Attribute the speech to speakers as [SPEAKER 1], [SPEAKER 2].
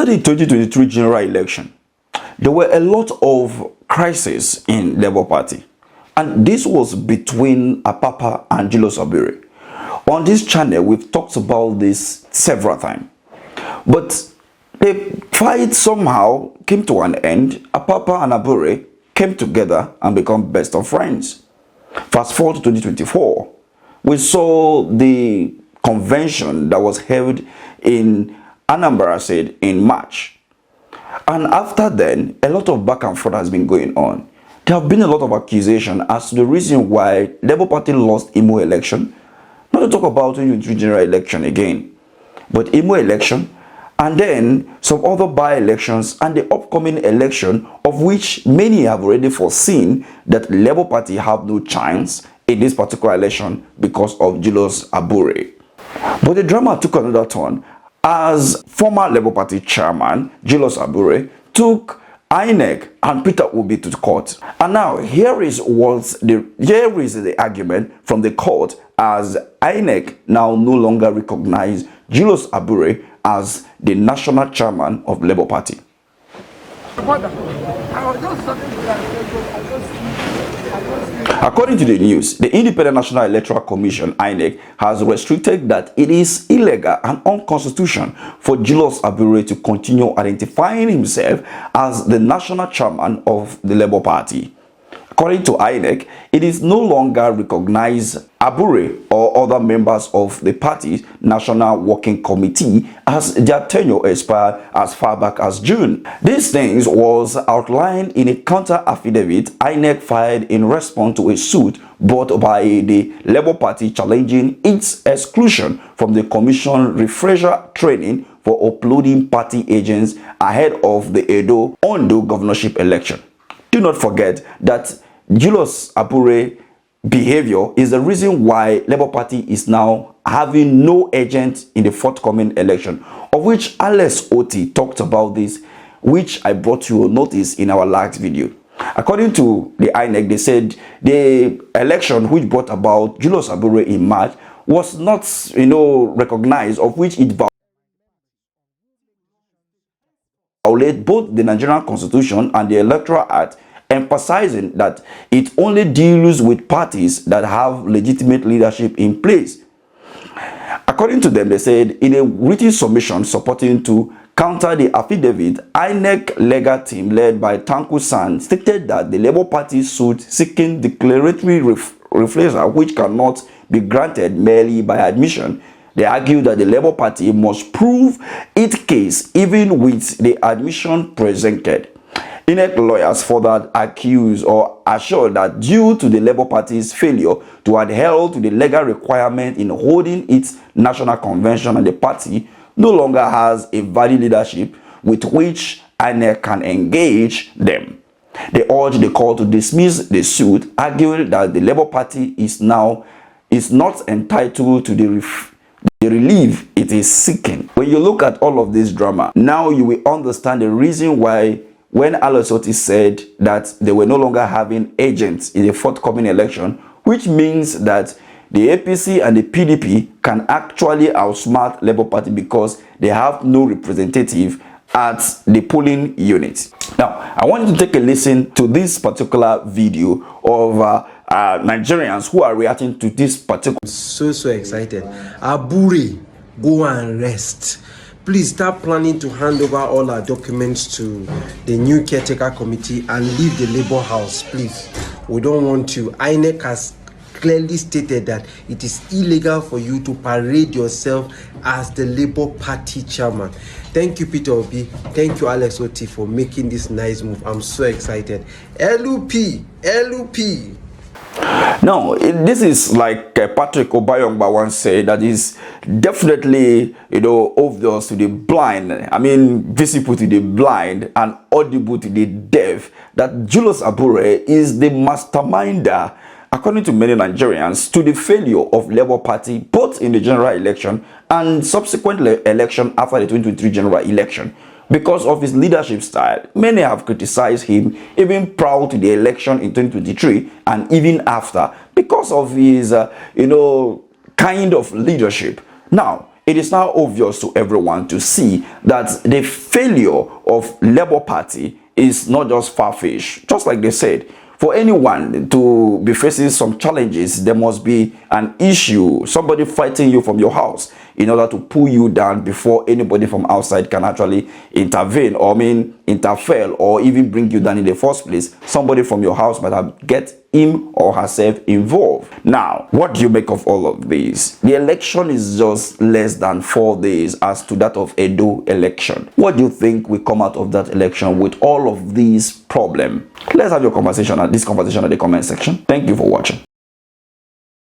[SPEAKER 1] the 2023 general election, there were a lot of crises in Labour Party, and this was between Apapa and Julius Abure. On this channel, we've talked about this several times, but the fight somehow came to an end. Apapa and Abure came together and become best of friends. Fast forward to 2024, we saw the convention that was held in Anambra State in March. And after then, a lot of back and forth has been going on. There have been a lot of accusation as to the reason why Labour Party lost Imo election. Not to talk about 2023 general election again, but Imo election, and then some other by-elections and the upcoming election, of which many have already foreseen that Labour Party have no chance in this particular election because of Julius Abure. But the drama took another turn as former Labour Party chairman Julius Abure took INEC and Peter Obi to court. And now here is the argument from the court, as INEC now no longer recognize Julius Abure as the national chairman of Labour Party. According to the news, the Independent National Electoral Commission, INEC, has restricted that it is illegal and unconstitutional for Julius Abure to continue identifying himself as the national chairman of the Labour Party. According to INEC, it is no longer recognized Abure or other members of the party's National Working Committee as their tenure expired as far back as June. These things was outlined in a counter affidavit INEC filed in response to a suit brought by the Labour Party challenging its exclusion from the Commission refresher training for uploading party agents ahead of the Ondo governorship election. Do not forget that Julius Abure behavior is the reason why Labour Party is now having no agent in the forthcoming election, of which Alex Oti talked about this, which I brought you a notice in our last video. According to the INEC, they said the election which brought about Julius Abure in March was not, recognized, of which it violated both the Nigerian Constitution and the Electoral Act, emphasizing that it only deals with parties that have legitimate leadership in place. According to them, they said in a written submission supporting to counter the affidavit, INEC legal team led by Tanku San stated that the Labour Party suit seeking declaratory refusal, which cannot be granted merely by admission. They argue that the Labour Party must prove its case even with the admission presented. INEC lawyers further accuse or assure that due to the Labour Party's failure to adhere to the legal requirement in holding its national convention, and the party no longer has a valid leadership with which INEC can engage them. They urge the court to dismiss the suit, arguing that the Labour Party is not entitled to the relief it is seeking. When you look at all of this drama, now you will understand the reason why when Alex Oti said that they were no longer having agents in the forthcoming election, which means that the APC and the PDP can actually outsmart Labour Party because they have no representative at the polling unit. Now, I want you to take a listen to this particular video of Nigerians who are reacting to this particular.
[SPEAKER 2] So excited. Abure, go and rest. Please start planning to hand over all our documents to the new caretaker committee and leave the Labour House, please. We don't want to. INEC has clearly stated that it is illegal for you to parade yourself as the Labour Party chairman. Thank you, Peter Obi. Thank you, Alex Oti, for making this nice move. I'm so excited. LUP.
[SPEAKER 1] No, this is like Patrick Obayongba once said, that is definitely, obvious to the blind. I mean, visible to the blind and audible to the deaf, that Julius Abure is the masterminder, according to many Nigerians, to the failure of Labour Party, both in the general election and subsequent election after the 2023 general election. Because of his leadership style, many have criticized him even prior to the election in 2023 and even after, because of his, kind of leadership. Now, it is now obvious to everyone to see that the failure of Labour Party is not just far-fetched. Just like they said, for anyone to be facing some challenges, there must be an issue, somebody fighting you from your house in order to pull you down before anybody from outside can actually intervene, or interfere, or even bring you down in the first place. Somebody from your house might have get him or herself involved. Now, what do you make of all of this? The election is just less than 4 days as to that of Edo election. What do you think will come out of that election with all of these problems? Let's have your conversation at this conversation in the comment section. Thank you for watching.